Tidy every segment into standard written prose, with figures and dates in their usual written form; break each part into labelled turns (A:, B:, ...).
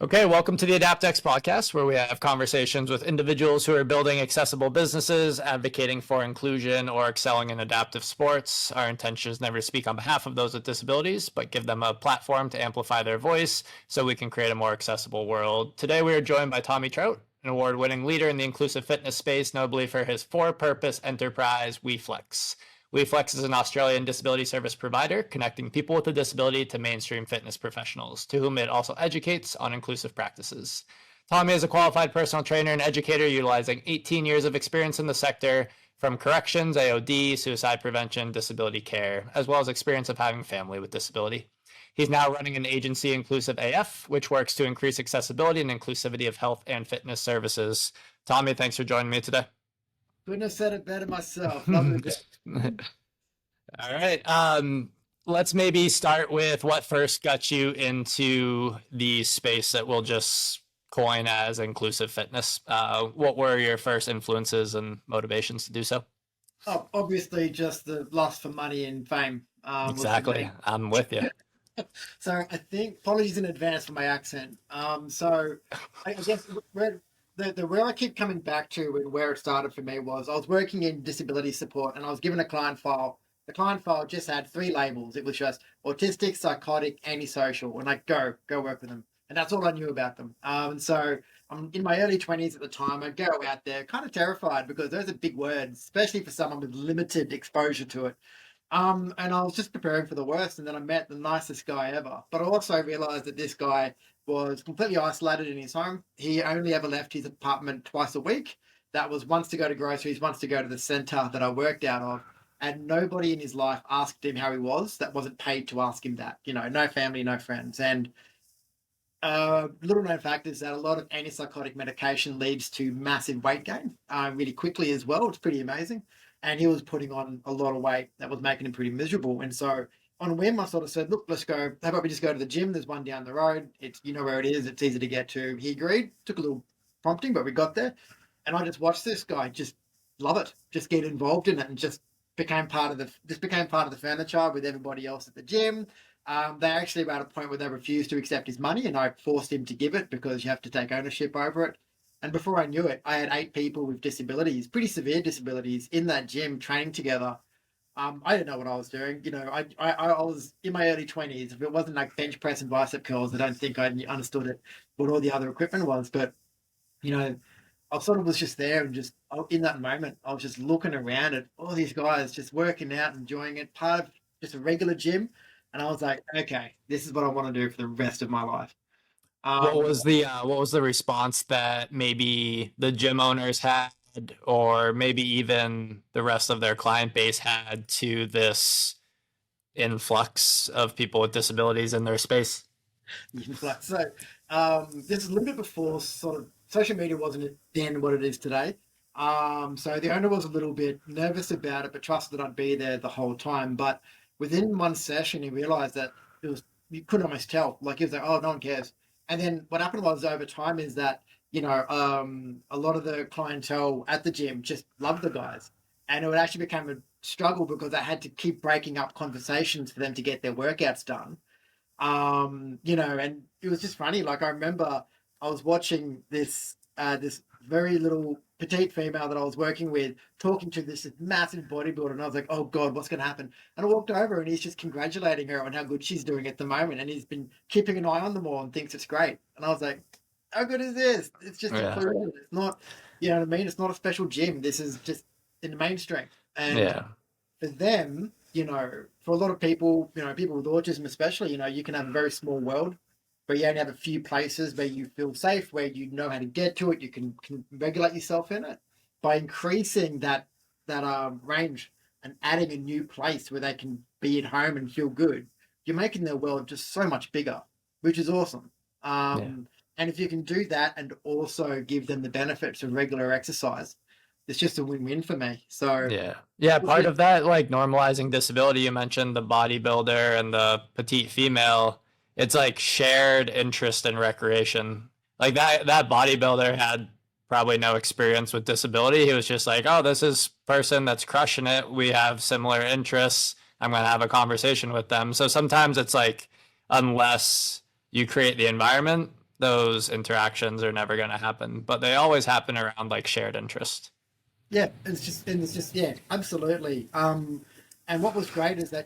A: Okay, welcome to the AdaptX podcast, where we have conversations with individuals who are building accessible businesses, advocating for inclusion, or excelling in adaptive sports. Our intention is never to speak on behalf of those with disabilities, but give them a platform to amplify their voice so we can create a more accessible world. Today, we are joined by Trout, an award-winning leader in the inclusive fitness space, notably for his for-purpose enterprise, WeFlex. WeFlex is an Australian disability service provider connecting people with a disability to mainstream fitness professionals, to whom it also educates on inclusive practices. Tommy is a qualified personal trainer and educator utilizing 18 years of experience in the sector, from corrections, AOD, suicide prevention, disability care, as well as experience of having family with disability. He's now running an agency, Inclusive AF, which works to increase accessibility and inclusivity of health and fitness services. Tommy, thanks for joining me today.
B: Couldn't have said it better myself. Lovely.
A: All right. Let's maybe start with what first got you into the space that we'll just coin as inclusive fitness. What were your first influences and motivations to do so?
B: Oh, obviously, just the lust for money and fame.
A: Exactly. I'm with you.
B: So I think, apologies in advance for my accent. So I guess where I keep coming back to and where it started for me was I was working in disability support and I was given a client file. The client file just had 3 labels. It was just autistic, psychotic, antisocial, and go work with them. And that's all I knew about them. And so I'm in my early 20s at the time. I'd go out there kind of terrified because those are big words, especially for someone with limited exposure to it. And I was just preparing for the worst, and then I met the nicest guy ever. But I also realized that this guy was completely isolated in his home. He only ever left his apartment twice a week. That was once to go to groceries, once to go to the center that I worked out of. And nobody in his life asked him how he was that wasn't paid to ask him that. No family, no friends. And little known fact is that a lot of antipsychotic medication leads to massive weight gain really quickly as well. It's pretty amazing. And he was putting on a lot of weight that was making him pretty miserable. And so on a whim, I sort of said, look, let's go. How about we just go to the gym? There's one down the road. It's, you know where it is. It's easy to get to. He agreed. Took a little prompting, but we got there. And I just watched this guy just love it, just get involved in it, and just became part of the furniture with everybody else at the gym. They actually were at a point where they refused to accept his money, and I forced him to give it because you have to take ownership over it. And before I knew it, I had 8 people with disabilities, pretty severe disabilities, in that gym training together. I didn't know what I was doing. I was in my early 20s. If it wasn't like bench press and bicep curls, I don't think I understood it, what all the other equipment was. But, I sort of was just there and just in that moment, I was just looking around at all these guys just working out, enjoying it, part of just a regular gym. And I was like, okay, this is what I want to do for the rest of my life.
A: What was the response that maybe the gym owners had, or maybe even the rest of their client base had, to this influx of people with disabilities in their space?
B: So this is a little bit before sort of social media wasn't then what it is today. So the owner was a little bit nervous about it, but trusted I'd be there the whole time. But within one session, he realized that you could almost tell, like he was like, oh, no one cares. And then what happened was over time is that, a lot of the clientele at the gym just loved the guys. And it actually became a struggle because I had to keep breaking up conversations for them to get their workouts done. And it was just funny. Like I remember I was watching this very little petite female that I was working with talking to this massive bodybuilder, and I was like, oh God, what's going to happen? And I walked over and he's just congratulating her on how good she's doing at the moment, and he's been keeping an eye on them all and thinks it's great. And I was like, how good is this? It's just incredible. It's not, you know what I mean? It's not a special gym. This is just in the mainstream. And for them, for a lot of people, people with autism especially, you can have a very small world where you only have a few places where you feel safe, where you know how to get to it, you can regulate yourself in it. By increasing that range and adding a new place where they can be at home and feel good, you're making their world just so much bigger, which is awesome. And if you can do that and also give them the benefits of regular exercise, it's just a win-win for me. So
A: part of that, like normalizing disability, you mentioned the bodybuilder and the petite female. It's like shared interest in recreation. Like that bodybuilder had probably no experience with disability. He was just like, oh, this is person that's crushing it. We have similar interests. I'm going to have a conversation with them. So sometimes it's like, unless you create the environment, those interactions are never going to happen, but they always happen around like shared interest.
B: Yeah, it's just yeah, absolutely. And what was great is that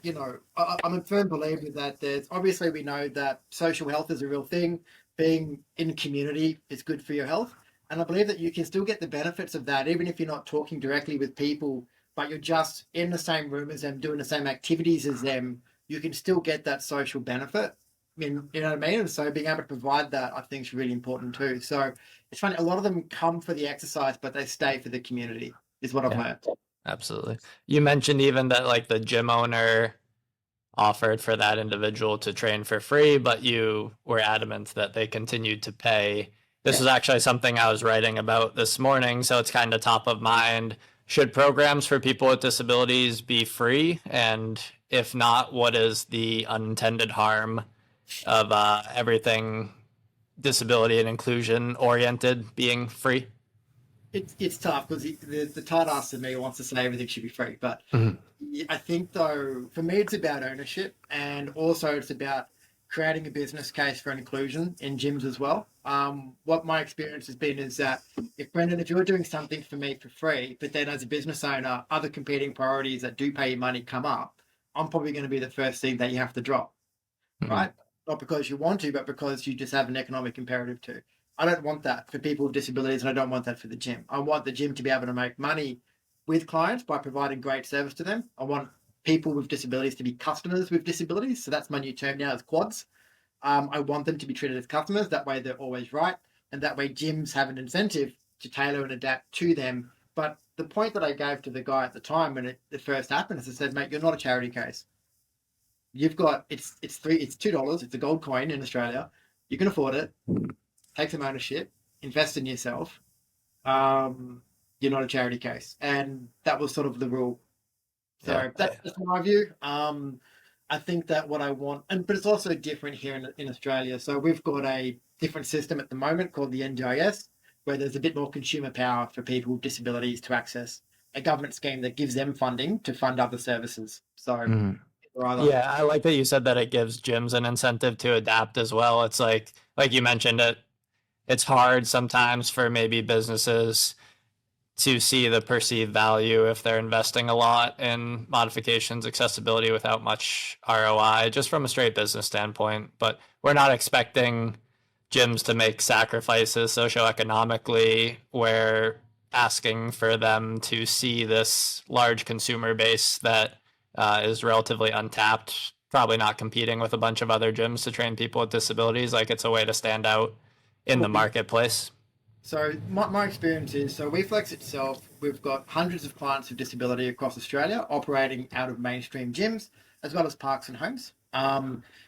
B: I'm a firm believer that there's obviously we know that social health is a real thing. Being in community is good for your health, and I believe that you can still get the benefits of that even if you're not talking directly with people, but you're just in the same room as them, doing the same activities as them. You can still get that social benefit. I mean, you know what I mean? And so being able to provide that, I think, is really important too. So it's funny, a lot of them come for the exercise, but they stay for the community, is what I've
A: Yeah,
B: learned.
A: absolutely. You mentioned even that like the gym owner offered for that individual to train for free, but you were adamant that they continued to pay. This
B: Yeah.
A: was actually something I was writing about this morning, so it's kind of top of mind. Should programs for people with disabilities be free? And if not, what is the unintended harm of everything disability and inclusion oriented being free?
B: It's tough because the tight ass of me wants to say everything should be free. But
A: Mhm.
B: I think, though, for me, it's about ownership, and also it's about creating a business case for inclusion in gyms as well. What my experience has been is that if Brendan, if you're doing something for me for free, but then as a business owner, other competing priorities that do pay you money come up, I'm probably going to be the first thing that you have to drop.
A: Mhm.
B: Right? Not because you want to, but because you just have an economic imperative to. I don't want that for people with disabilities, and I don't want that for the gym. I want the gym to be able to make money with clients by providing great service to them. I want people with disabilities to be customers with disabilities. So that's my new term now is quads. I want them to be treated as customers. That way they're always right. And that way gyms have an incentive to tailor and adapt to them. But the point that I gave to the guy at the time when it first happened is I said, mate, you're not a charity case. You've got it's $2. It's a gold coin in Australia. You can afford it. Take some ownership. Invest in yourself. Um, you're not a charity case, and that was sort of the rule.
A: Yeah.
B: So that's just my view. I think that what I want, but it's also different here in Australia. So we've got a different system at the moment called the NDIS, where there's a bit more consumer power for people with disabilities to access a government scheme that gives them funding to fund other services. So
A: Mhm.
B: either.
A: Yeah, I like that you said that it gives gyms an incentive to adapt as well. It's like you mentioned it, it's hard sometimes for maybe businesses to see the perceived value if they're investing a lot in modifications, accessibility without much ROI, just from a straight business standpoint. But we're not expecting gyms to make sacrifices socioeconomically. We're asking for them to see this large consumer base that is relatively untapped, probably not competing with a bunch of other gyms to train people with disabilities. Like it's a way to stand out in the
B: Well,
A: marketplace.
B: so my experience is, so WeFlex itself, we've got hundreds of clients with disability across Australia operating out of mainstream gyms as well as parks and homes.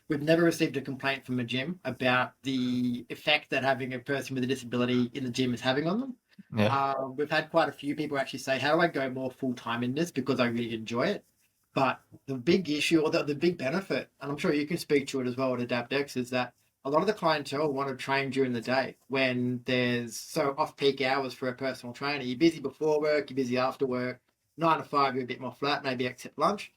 B: We've never received a complaint from a gym about the effect that having a person with a disability in the gym is having on them.
A: Yeah.
B: We've had quite a few people actually say, how do I go more full time in this because I really enjoy it? But the big issue or the big benefit, and I'm sure you can speak to it as well at AdaptX, is that a lot of the clientele want to train during the day when there's so off peak hours for a personal trainer. You're busy before work, you're busy after work. 9 to 5, you're a bit more flat, maybe except lunch.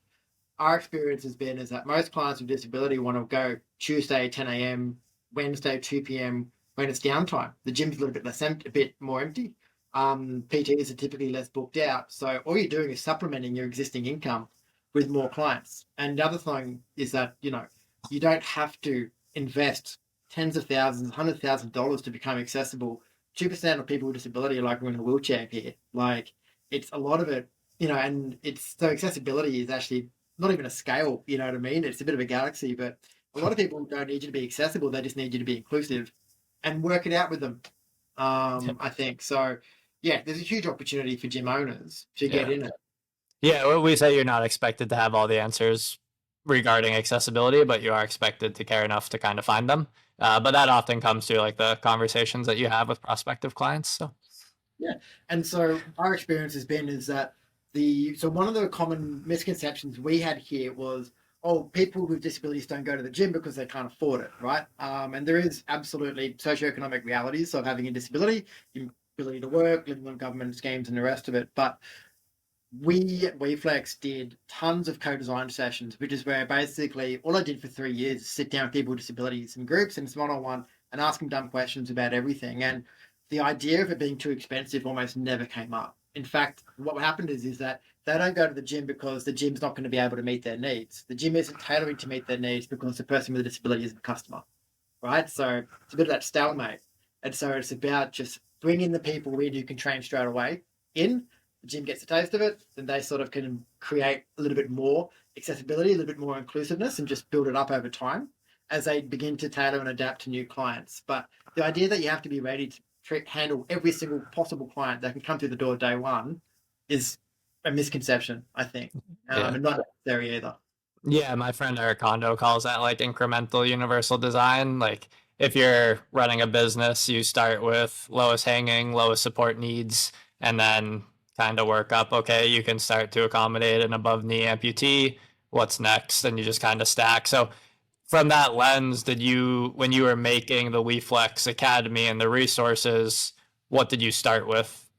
B: Our experience has been is that most clients with disability want to go Tuesday 10 a.m., Wednesday 2 p.m. when it's downtime. The gym's a little bit less empty, a bit more empty. PTs are typically less booked out. So all you're doing is supplementing your existing income with more clients. And the other thing is that, you don't have to invest tens of thousands, $100,000 to become accessible. 2% of people with disability are like in a wheelchair here. Like it's a lot of it, and it's so accessibility is actually not even a scale, you know what I mean? It's a bit of a galaxy, but a lot of people don't need you to be accessible. They just need you to be inclusive and work it out with them. I think so. Yeah, there's a huge opportunity for gym owners to get
A: Yeah.
B: in it.
A: Yeah, well, we say you're not expected to have all the answers regarding accessibility, but you are expected to care enough to kind of find them. But that often comes through like the conversations that you have with prospective clients. So,
B: Yeah. And so our experience has been is that so one of the common misconceptions we had here was, oh, people with disabilities don't go to the gym because they can't afford it, right? And there is absolutely socioeconomic realities of having a disability, your ability to work, living on government schemes and the rest of it. But we at WeFlex did tons of co-design sessions, which is where basically all I did for 3 years is sit down with people with disabilities in groups and it's one-on-one and ask them dumb questions about everything. And the idea of it being too expensive almost never came up. In fact, what happened is that they don't go to the gym because the gym's not going to be able to meet their needs. The gym isn't tailoring to meet their needs because the person with a disability is the customer, right? So it's a bit of that stalemate. And so it's about just bringing the people in who can train straight away in. The gym gets a taste of it, then they sort of can create a little bit more accessibility, a little bit more inclusiveness, and just build it up over time as they begin to tailor and adapt to new clients. But the idea that you have to be ready to handle every single possible client that can come through the door day one is a misconception, I think,
A: Yeah.
B: and not necessary either.
A: Yeah, my friend Eric Kondo calls that like incremental universal design. Like if you're running a business, you start with lowest hanging, lowest support needs, and then kind of work up. Okay, you can start to accommodate an above knee amputee. What's next? And you just kind of stack. So from that lens, did you, when you were making the WeFlex Academy and the resources, what did you start with?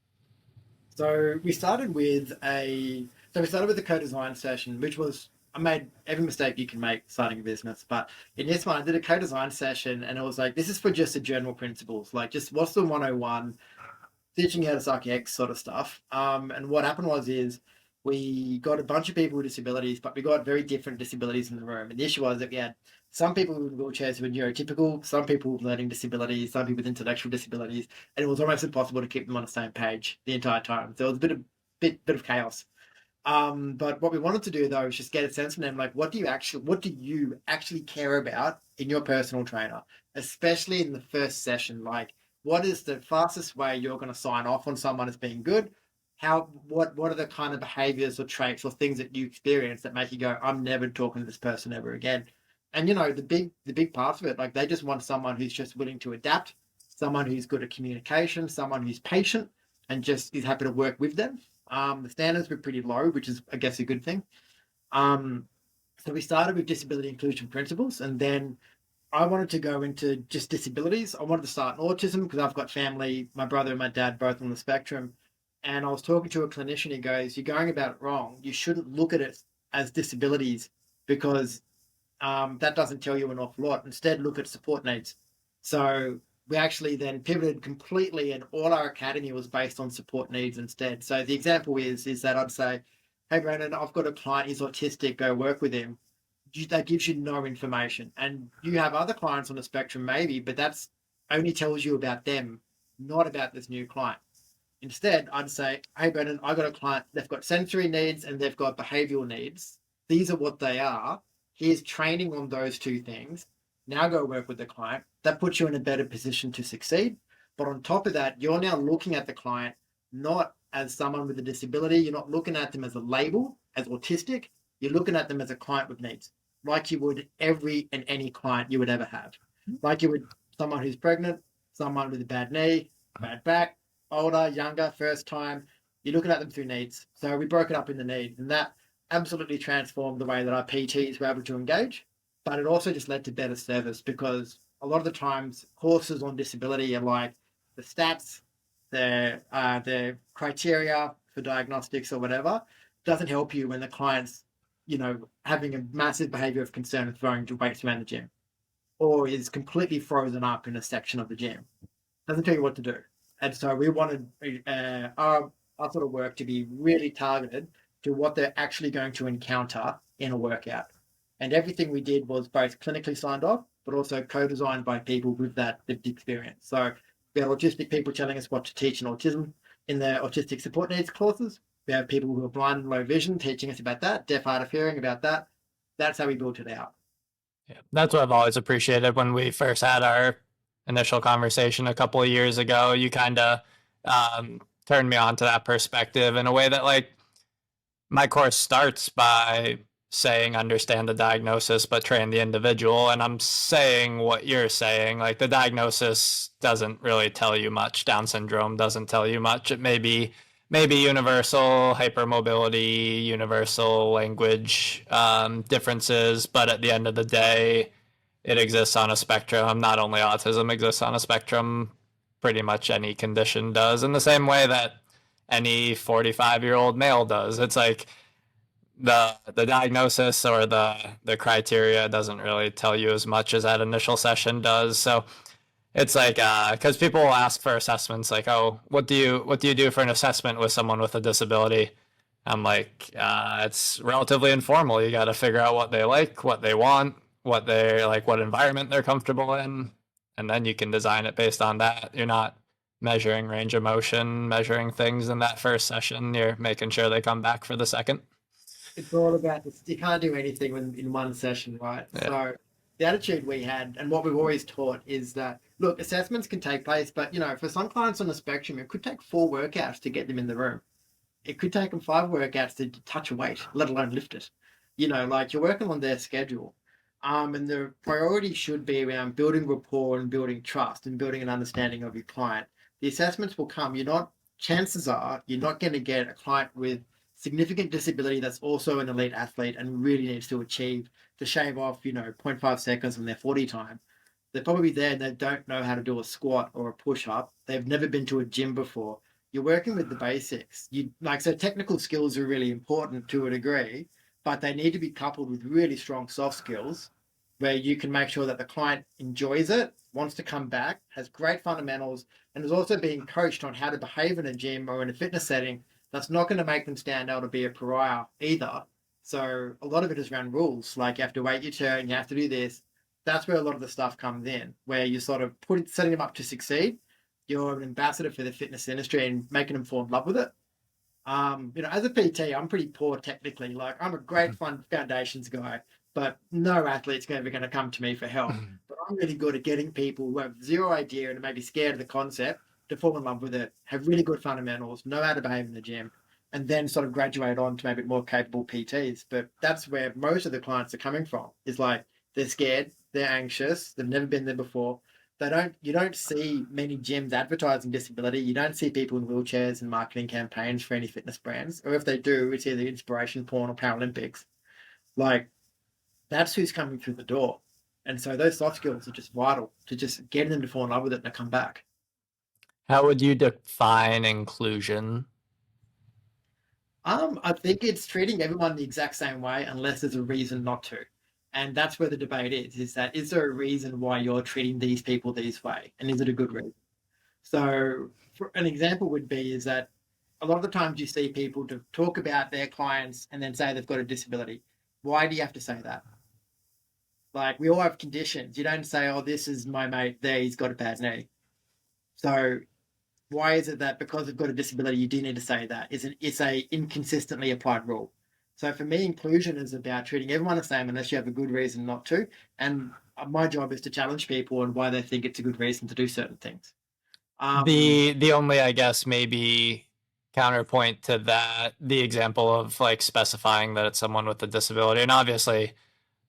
B: So we started with a co-design session, which was I made every mistake you can make starting a business, but in this one I did a co-design session and it was like this is for just the general principles, like just what's the 101, teaching how to suck eggs sort of stuff. And what happened is we got a bunch of people with disabilities, but we got very different disabilities in the room. And the issue was that we had some people with wheelchairs who were neurotypical, some people with learning disabilities, some people with intellectual disabilities, and it was almost impossible to keep them on the same page the entire time. So it was a bit of chaos. But what we wanted to do though is just get a sense from them, like what do you actually care about in your personal trainer, especially in the first session? Like, what is the fastest way you're going to sign off on someone as being good? What are the kind of behaviors or traits or things that you experience that make you go, I'm never talking to this person ever again? And the big parts of it, like they just want someone who's just willing to adapt, someone who's good at communication, someone who's patient and just is happy to work with them. The standards were pretty low, which is, I guess, a good thing. Um, so we started with disability inclusion principles, and then I wanted to go into just disabilities. I wanted to start in autism because I've got family, my brother and my dad both on the spectrum. And I was talking to a clinician. He goes, "You're going about it wrong. You shouldn't look at it as disabilities because that doesn't tell you an awful lot. Instead, look at support needs." So we actually then pivoted completely, and all our academy was based on support needs instead. So the example is that I'd say, "Hey, Brandon, I've got a client. He's autistic. Go work with him." That gives you no information, and you have other clients on the spectrum, maybe, but that's only tells you about them, not about this new client. Instead, I'd say, "Hey, Brendan, I got a client. They've got sensory needs and they've got behavioral needs. These are what they are. Here's training on those two things. Now go work with the client." That puts you in a better position to succeed. But on top of that, you're now looking at the client not as someone with a disability. You're not looking at them as a label, as autistic. You're looking at them as a client with needs, like you would every and any client you would ever have. Like you would someone who's pregnant, someone with a bad knee, bad back, older, younger, first time. You're looking at them through needs. So we broke it up into needs, and that absolutely transformed the way that our PTs were able to engage. But it also just led to better service because a lot of the times courses on disability are like the stats, the criteria for diagnostics or whatever doesn't help you when the client's having a massive behavior of concern of throwing weights around the gym or is completely frozen up in a section of the gym. Doesn't tell you what to do. And so we wanted our sort of work to be really targeted to what they're actually going to encounter in a workout. And everything we did was both clinically signed off, but also co-designed by people with that lived experience. So we have autistic people telling us what to teach in autism in their autistic support needs courses. We have people who are blind and low vision teaching us about that, deaf, hard of hearing about that. That's how we built it out.
A: Yeah, that's what I've always appreciated when we first had our initial conversation a couple of years ago. You kind of turned me on to that perspective in a way that, like, my course starts by saying understand the diagnosis but train the individual, and I'm saying what you're saying. Like, the diagnosis doesn't really tell you much. Down syndrome doesn't tell you much. It may be universal hypermobility, universal language differences, but at the end of the day, it exists on a spectrum. Not only autism exists on a spectrum, pretty much any condition does, in the same way that any 45-year-old male does. It's like the diagnosis or the criteria doesn't really tell you as much as that initial session does. So It's like because people will ask for assessments like, oh, what do you do for an assessment with someone with a disability? I'm like, it's relatively informal. You got to figure out what they like, what they want, what they like, what environment they're comfortable in, and then you can design it based on that. You're not measuring range of motion, measuring things in that first session. You're making sure they come back for the second.
B: It's all about this. You can't do anything in one session, right?
A: Yeah.
B: So the attitude we had and what we've always taught is that look, assessments can take place, but for some clients on the spectrum, it could take 4 workouts to get them in the room. It could take them 5 workouts to touch a weight, let alone lift it. Like you're working on their schedule. And the priority should be around building rapport and building trust and building an understanding of your client. The assessments will come. Chances are you're not going to get a client with significant disability that's also an elite athlete and really needs to achieve to shave off, 0.5 seconds on their 40 time. They're probably there and they don't know how to do a squat or a push up. They've never been to a gym before. You're working with the basics. So technical skills are really important to a degree, but they need to be coupled with really strong soft skills where you can make sure that the client enjoys it, wants to come back, has great fundamentals, and is also being coached on how to behave in a gym or in a fitness setting that's not going to make them stand out or be a pariah either. So a lot of it is around rules, like you have to wait your turn, you have to do this. That's where a lot of the stuff comes in, where you sort of setting them up to succeed. You're an ambassador for the fitness industry and making them fall in love with it. As a PT, I'm pretty poor technically. Like I'm a great fun foundations guy, but no athlete's ever going to come to me for help. But I'm really good at getting people who have zero idea and maybe scared of the concept to fall in love with it, have really good fundamentals, know how to behave in the gym, and then sort of graduate on to maybe more capable PTs. But that's where most of the clients are coming from. Is like they're scared, they're anxious, they've never been there before. You don't see many gyms advertising disability. You don't see people in wheelchairs and marketing campaigns for any fitness brands. Or if they do, it's either inspiration porn or Paralympics. Like that's who's coming through the door. And so those soft skills are just vital to just getting them to fall in love with it and to come back.
A: How would you define inclusion?
B: I think it's treating everyone the exact same way unless there's a reason not to. And that's where the debate is that is there a reason why you're treating these people this way? And is it a good reason? So for an example would be is that a lot of the times you see people to talk about their clients and then say they've got a disability. Why do you have to say that? Like we all have conditions. You don't say, oh, this is my mate there, he's got a bad knee. So why is it that because they've got a disability, you do need to say that? It's a inconsistently applied rule. So for me, inclusion is about treating everyone the same unless you have a good reason not to. And my job is to challenge people on why they think it's a good reason to do certain things.
A: The only, I guess, maybe counterpoint to that, the example of like specifying that it's someone with a disability, and obviously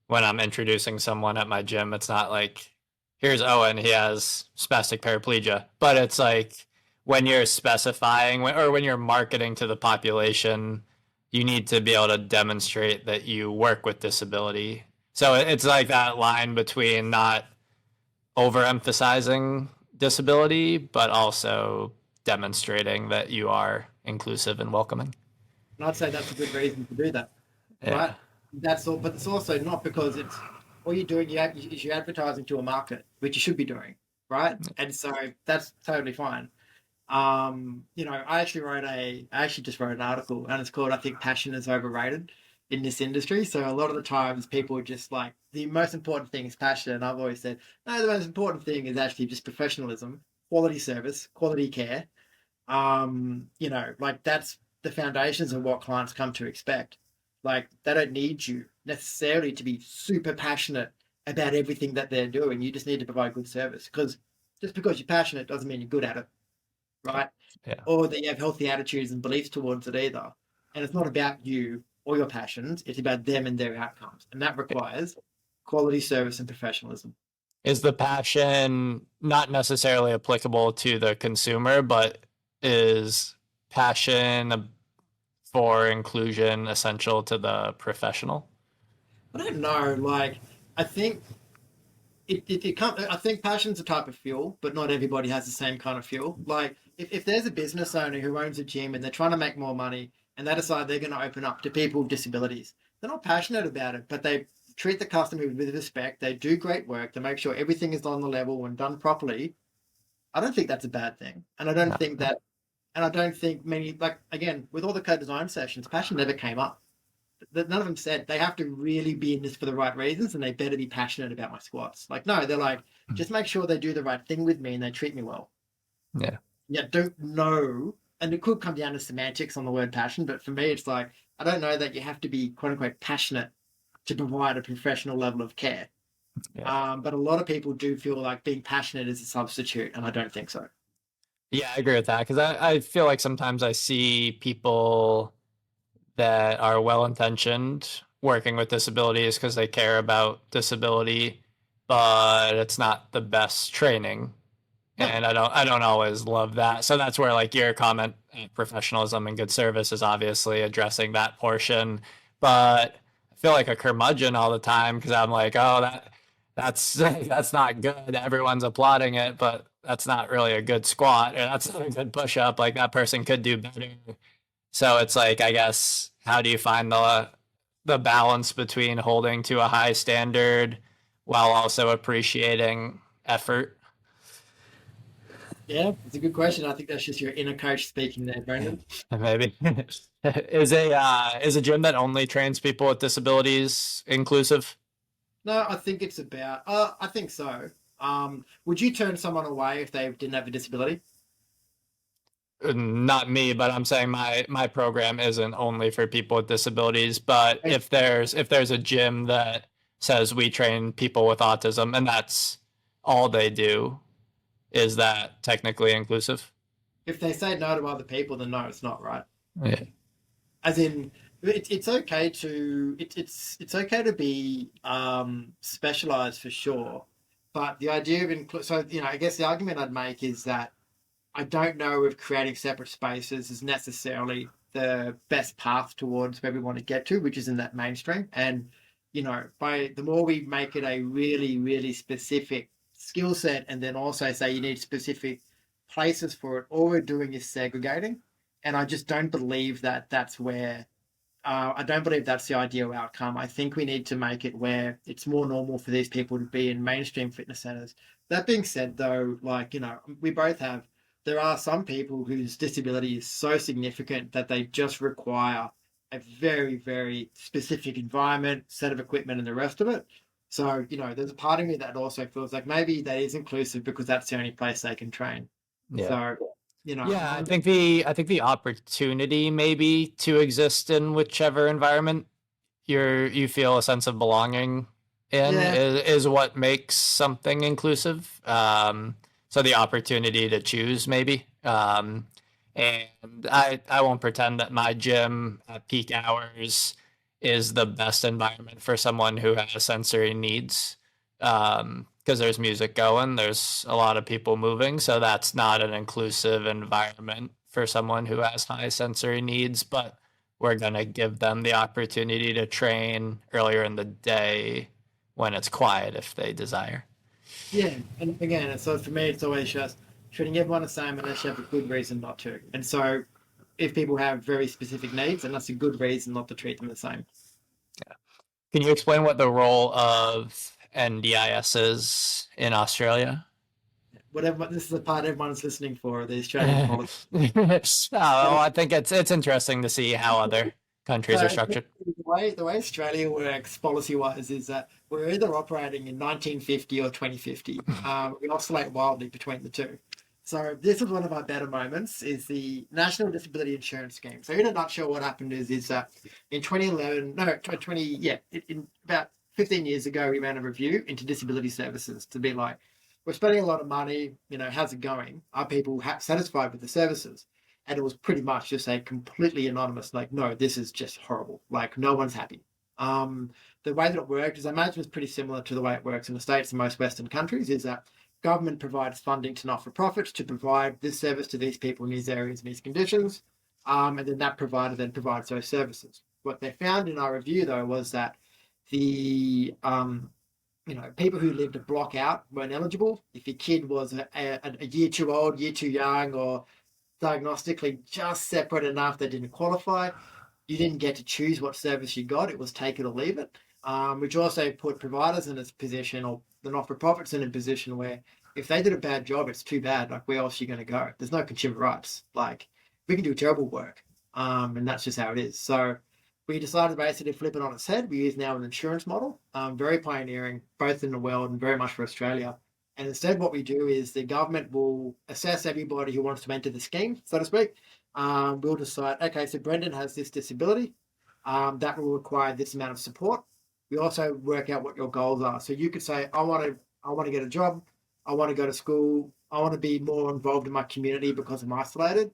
A: when I'm introducing someone at my gym, it's not like here's Owen, he has spastic paraplegia, but it's like when you're specifying or when you're marketing to the population, you need to be able to demonstrate that you work with disability. So it's like that line between not overemphasizing disability, but also demonstrating that you are inclusive and welcoming.
B: And I'd say that's a good reason to do that, right?
A: Yeah.
B: That's all, but it's also not because it's all you're doing. You're advertising to a market, which you should be doing, right? And so that's totally fine. I actually just wrote an article, and it's called "I think passion is overrated in this industry." So a lot of the times people are just like the most important thing is passion, and I've always said no. The most important thing is actually just professionalism, quality service, quality care. Like that's the foundations of what clients come to expect. Like they don't need you necessarily to be super passionate about everything that they're doing. You just need to provide good service because just because you're passionate doesn't mean you're good at it, right?
A: Yeah.
B: Or that you have healthy attitudes and beliefs towards it either. And it's not about you or your passions, it's about them and their outcomes. And that requires quality service and professionalism.
A: Is the passion not necessarily applicable to the consumer, but is passion for inclusion essential to the professional?
B: I don't know. Like, I think it can't. I think passion's a type of fuel, but not everybody has the same kind of fuel. Like, if there's a business owner who owns a gym and they're trying to make more money and they decide they're going to open up to people with disabilities, they're not passionate about it, but they treat the customer with respect. They do great work. They make sure everything is on the level and done properly. I don't think that's a bad thing. And I don't
A: No.
B: think that, and I don't think many, like, again, with all the co-design sessions, passion never came up. None of them said they have to really be in this for the right reasons and they better be passionate about my squats. Like, no, they're like, just make sure they do the right thing with me and they treat me well.
A: Yeah.
B: Yeah, don't know. And it could come down to semantics on the word passion, but for me, it's like, I don't know that you have to be quote unquote passionate to provide a professional level of care.
A: Yeah.
B: But a lot of people do feel like being passionate is a substitute, and I don't think so.
A: Yeah, I agree with that because I feel like sometimes I see people that are well intentioned working with disabilities because they care about disability, but it's not the best training.
B: No,
A: And I don't always love that. So that's where like your comment, professionalism and good service is obviously addressing that portion. But I feel like a curmudgeon all the time because I'm like, oh, that's that's not good. Everyone's applauding it, but that's not really a good squat or that's not a good push up. Like that person could do better. So it's like, I guess, how do you find the balance between holding to a high standard while also appreciating effort?
B: yeah, it's a good question. I think that's just your inner coach speaking there, Brendan.
A: Maybe is a gym that only trains people with disabilities inclusive?
B: No, I think it's about. I think so. Would you turn someone away if they didn't have a disability?
A: Not me, but I'm saying my program isn't only for people with disabilities. But if there's a gym that says we train people with autism and that's all they do, is that technically inclusive?
B: If they say no to other people, then no, it's not right.
A: Yeah.
B: As in, it's okay to it's okay to be specialized for sure, but the idea of so I guess the argument I'd make is that I don't know if creating separate spaces is necessarily the best path towards where we want to get to, which is in that mainstream. And, by the more we make it a really, really specific skill set, and then also say you need specific places for it, all we're doing is segregating. And I just don't believe that that's where, I don't believe that's the ideal outcome. I think we need to make it where it's more normal for these people to be in mainstream fitness centers. That being said, though, like, we both have, there are some people whose disability is so significant that they just require a very, very specific environment, set of equipment, and the rest of it. So, there's a part of me that also feels like maybe that is inclusive because that's the only place they can train.
A: Yeah.
B: So,
A: Yeah, I think the opportunity maybe to exist in whichever environment you feel a sense of belonging in
B: yeah,
A: is what makes something inclusive. So the opportunity to choose maybe. And I won't pretend that my gym at peak hours is the best environment for someone who has sensory needs. Because there's music going, there's a lot of people moving, so that's not an inclusive environment for someone who has high sensory needs, but we're going to give them the opportunity to train earlier in the day when it's quiet if they desire.
B: yeah. And again, so for me, it's always just treating everyone the same unless you have a good reason not to. And so if people have very specific needs, and that's a good reason not to treat them the same.
A: Can you explain what the role of NDIS is in Australia?
B: Whatever, this is the part everyone's listening for, the Australian policy.
A: Oh, I think it's interesting to see how other countries
B: So
A: are structured.
B: the way Australia works policy wise is that we're either operating in 1950 or 2050. We oscillate wildly between the two. So this is one of our better moments is the National Disability Insurance Scheme. So in a nutshell, what happened is that in 2011, no, 20, yeah, in about 15 years ago, we ran a review into disability services to be like, we're spending a lot of money, how's it going? Are people satisfied with the services? And it was pretty much just a completely anonymous, like, no, this is just horrible. Like, no one's happy. The way that it worked is, I imagine it's pretty similar to the way it works in the States and most Western countries, is that government provides funding to not-for-profits to provide this service to these people in these areas and these conditions. And then that provider then provides those services. What they found in our review, though, was that the people who lived a block out weren't eligible. If your kid was a year too old, year too young, or diagnostically just separate enough that didn't qualify, you didn't get to choose what service you got. It was take it or leave it, which also put providers in a position, or the not-for-profits in a position where if they did a bad job, it's too bad. Like, where else are you going to go? There's no consumer rights. Like, we can do terrible work, and that's just how it is. So we decided to basically flip it on its head. We use now an insurance model, very pioneering, both in the world and very much for Australia. And instead, what we do is the government will assess everybody who wants to enter the scheme, so to speak. We'll decide, okay, so Brendan has this disability, that will require this amount of support. We also work out what your goals are. So you could say, I want to get a job, I want to go to school, I want to be more involved in my community because I'm isolated.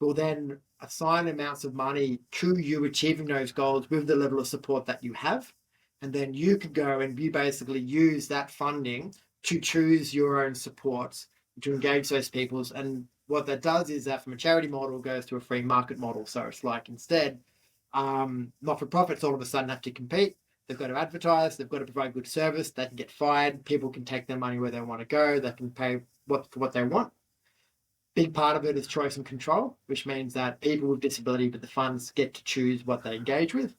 B: We'll then assign amounts of money to you achieving those goals with the level of support that you have. And then you could go and you basically use that funding to choose your own supports, to engage those peoples. And what that does is that from a charity model goes to a free market model. So it's like, instead, not-for-profits all of a sudden have to compete. They've got to advertise, they've got to provide good service, they can get fired, people can take their money where they want to go, they can pay for what they want. Big part of it is choice and control, which means that people with disability, but the funds get to choose what they engage with.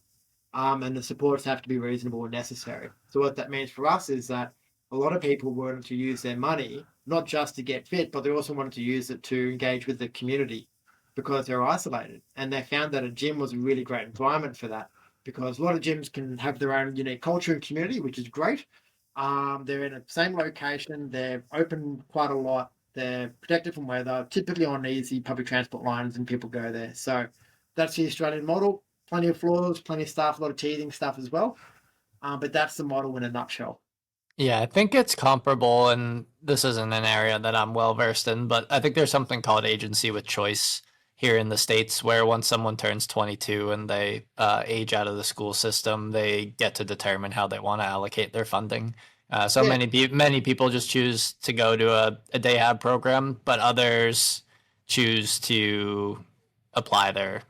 B: And the supports have to be reasonable and necessary. So what that means for us is that a lot of people wanted to use their money, not just to get fit, but they also wanted to use it to engage with the community because they're isolated. And they found that a gym was a really great environment for that, because a lot of gyms can have their own unique culture and community, which is great. They're in the same location, they're open quite a lot, they're protected from weather, typically on easy public transport lines, and people go there. So that's the Australian model. Plenty of flaws, plenty of stuff, a lot of teething stuff as well. But that's the model in a nutshell.
A: Yeah, I think it's comparable, and this isn't an area that I'm well versed in, but I think there's something called agency with choice here in the States, where once someone turns 22 and they age out of the school system, they get to determine how they want to allocate their funding. So
B: Yeah,
A: many people just choose to go to a day hab program, but others choose to apply their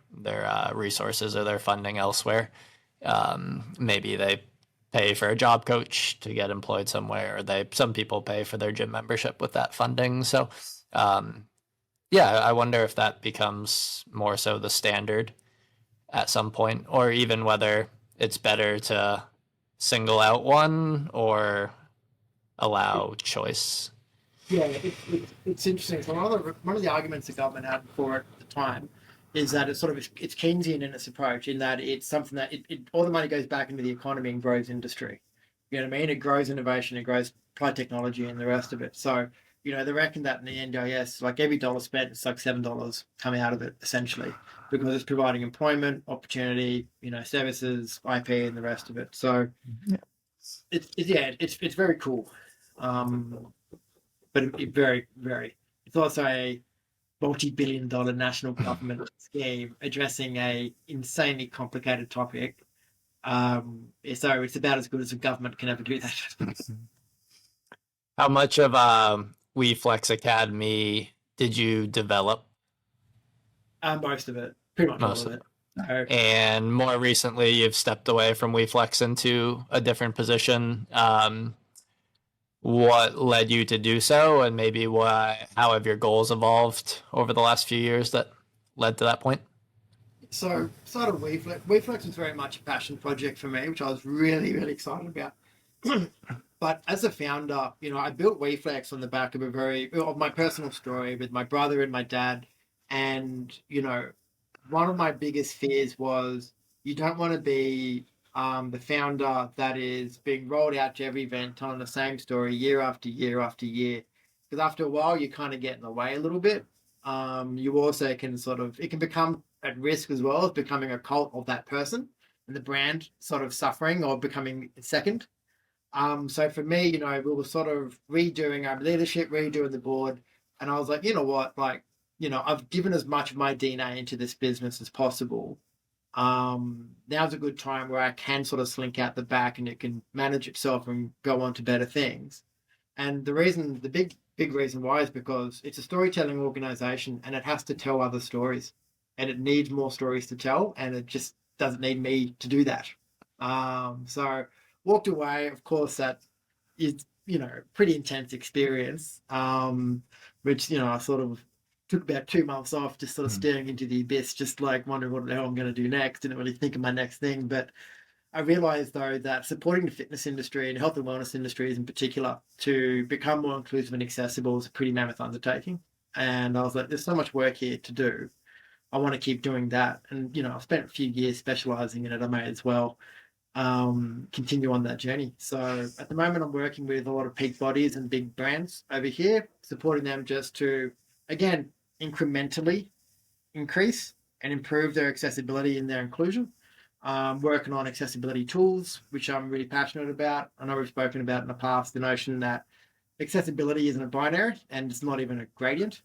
A: resources or their funding elsewhere. Maybe they pay for a job coach to get employed somewhere, or some people pay for their gym membership with that funding. So yeah, I wonder if that becomes more so the standard at some point, or even whether it's better to single out one or allow choice.
B: yeah, it's interesting. So one of the arguments the government had for it at the time is that it's sort of it's Keynesian in its approach, in that it's something that all the money goes back into the economy and grows industry. You know what I mean? It grows innovation, it grows applied technology, and the rest of it. So they reckon that in the NDIS, like every dollar spent, it's like $7 coming out of it essentially, because it's providing employment, opportunity, services, IP, and the rest of it. So
A: Yeah.
B: it's very cool. But it's also a multi-billion-dollar national government scheme addressing a insanely complicated topic. So it's about as good as a government can ever do that.
A: How much of WeFlex Academy did you develop?
B: Most of it, pretty much all
A: Most
B: of
A: of
B: it.
A: it.
B: So,
A: And more recently, you've stepped away from WeFlex into a different position. What led you to do so, and maybe how have your goals evolved over the last few years that led to that point?
B: so started WeFlex. WeFlex was very much a passion project for me, which I was really, really excited about. But as a founder, I built WeFlex on the back of my personal story with my brother and my dad. And, one of my biggest fears was you don't want to be the founder that is being rolled out to every event, telling the same story year after year after year. Because after a while, you kind of get in the way a little bit. You also can it can become at risk as well as becoming a cult of that person and the brand sort of suffering or becoming second. So for me, we were sort of redoing our leadership, redoing the board. And I was like, you know what, like, I've given as much of my DNA into this business as possible. Now's a good time where I can sort of slink out the back and it can manage itself and go on to better things. And the big reason why is because it's a storytelling organization and it has to tell other stories and it needs more stories to tell, and it just doesn't need me to do that. So walked away. Of course, that is, pretty intense experience, which, I sort of took about 2 months off, just sort of staring into the abyss, just like wondering what the hell I'm going to do next. Didn't really think of my next thing. But I realized though that supporting the fitness industry and health and wellness industries in particular to become more inclusive and accessible is a pretty mammoth undertaking. And I was like, there's so much work here to do. I want to keep doing that. And, I've spent a few years specializing in it. I may as well continue on that journey. So at the moment, I'm working with a lot of peak bodies and big brands over here, supporting them just to, again, incrementally increase and improve their accessibility and their inclusion. Working on accessibility tools, which I'm really passionate about. I know we've spoken about in the past the notion that accessibility isn't a binary and it's not even a gradient.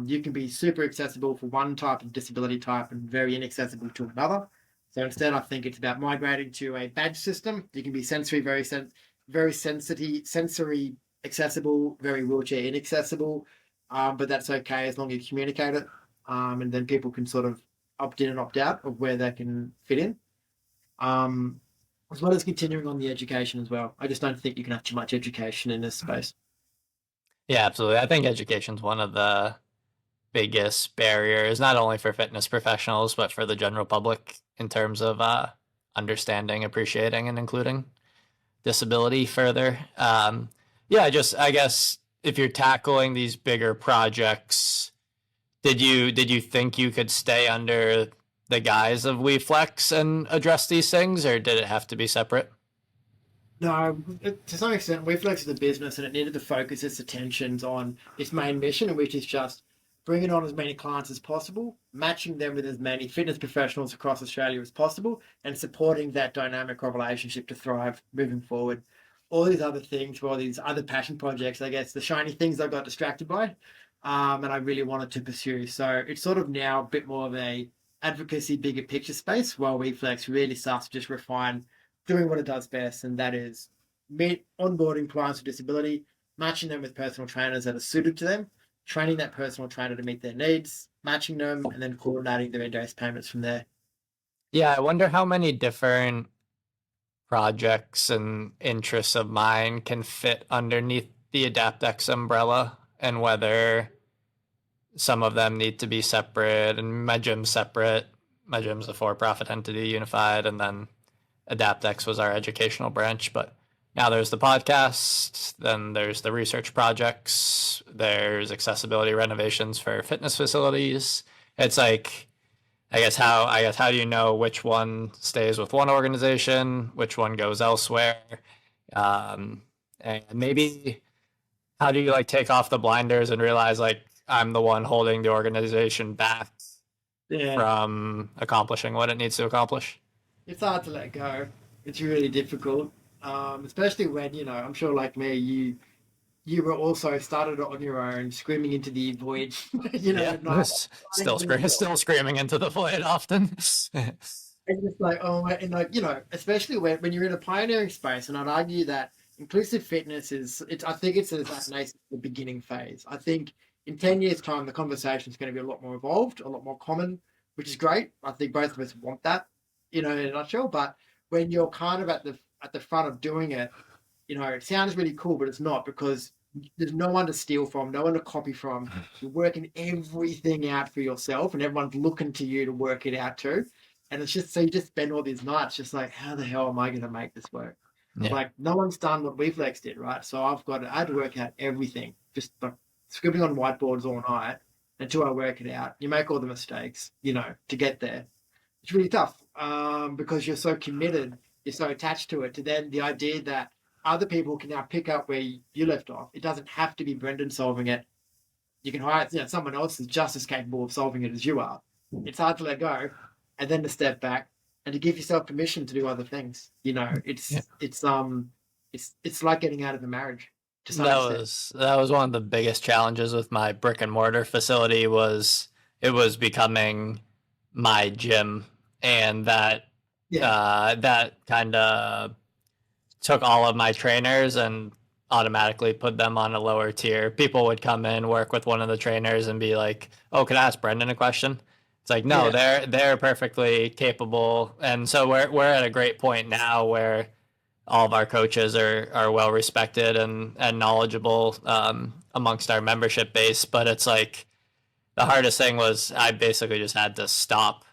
B: You can be super accessible for one type of disability type and very inaccessible to another. So instead, I think it's about migrating to a badge system. You can be very sensory accessible, very wheelchair inaccessible, but that's okay as long as you communicate it, and then people can sort of opt in and opt out of where they can fit in. As well as continuing on the education as well. I just don't think you can have too much education in this space.
A: Yeah, absolutely. I think education's one of the biggest barriers, not only for fitness professionals, but for the general public in terms of understanding, appreciating, and including disability further. Yeah, just I guess if you're tackling these bigger projects, did you think you could stay under the guise of WeFlex and address these things, or did it have to be separate?
B: No, to some extent, WeFlex is a business and it needed to focus its attentions on its main mission, which is just bringing on as many clients as possible, matching them with as many fitness professionals across Australia as possible, and supporting that dynamic relationship to thrive moving forward. All these other things, all these other passion projects, I guess, the shiny things I got distracted by, and I really wanted to pursue. So it's sort of now a bit more of a advocacy, bigger picture space, while WeFlex really starts to just refine doing what it does best, and that is onboarding clients with disability, matching them with personal trainers that are suited to them, training that personal trainer to meet their needs, matching them, and then coordinating their NDIS payments from there.
A: Yeah, I wonder how many different projects and interests of mine can fit underneath the AdaptX umbrella, and whether some of them need to be separate. And my gym's separate. My gym's a for-profit entity, unified, and then AdaptX was our educational branch. But now there's the podcast, then there's the research projects, there's accessibility renovations for fitness facilities. It's like, I guess how do you know which one stays with one organization, which one goes elsewhere? And maybe how do you like take off the blinders and realize like I'm the one holding the organization back
B: Yeah,
A: from accomplishing what it needs to accomplish?
B: it's hard to let go. It's really difficult, especially when I'm sure like me, you were also started on your own, screaming into the void,
A: Yeah,
B: at night.
A: still screaming into the void often.
B: It's just like, oh, and like, especially when you're in a pioneering space, and I'd argue that inclusive fitness I think it's at that nascent, the beginning phase. I think in 10 years' time, the conversation is going to be a lot more evolved, a lot more common, which is great. I think both of us want that, in a nutshell. But when you're kind of at the front of doing it, it sounds really cool, but it's not, because there's no one to steal from, no one to copy from. You're working everything out for yourself, and everyone's looking to you to work it out too. And it's just so you just spend all these nights just like, how the hell am I going to make this work?
A: Yeah.
B: Like no one's done what WeFlex did, right? So I had to work out everything, just like scribbling on whiteboards all night until I work it out. You make all the mistakes, to get there. It's really tough, because you're so committed, you're so attached to it. To then the idea that other people can now pick up where you left off. It doesn't have to be Brendan solving it. You can hire someone else who's just as capable of solving it as you are. It's hard to let go, and then to step back and to give yourself permission to do other things.
A: Yeah.
B: It's like getting out of a marriage to some
A: That
B: extent.
A: was one of the biggest challenges with my brick and mortar facility. Was it was becoming my gym, and
B: Yeah,
A: that kind of took all of my trainers and automatically put them on a lower tier. People would come in, work with one of the trainers, and be like, "Oh, can I ask Brendan a question?" It's like, no,
B: yeah,
A: they're perfectly capable, and so we're at a great point now where all of our coaches are well respected and knowledgeable amongst our membership base. But it's like the hardest thing was I basically just had to stop,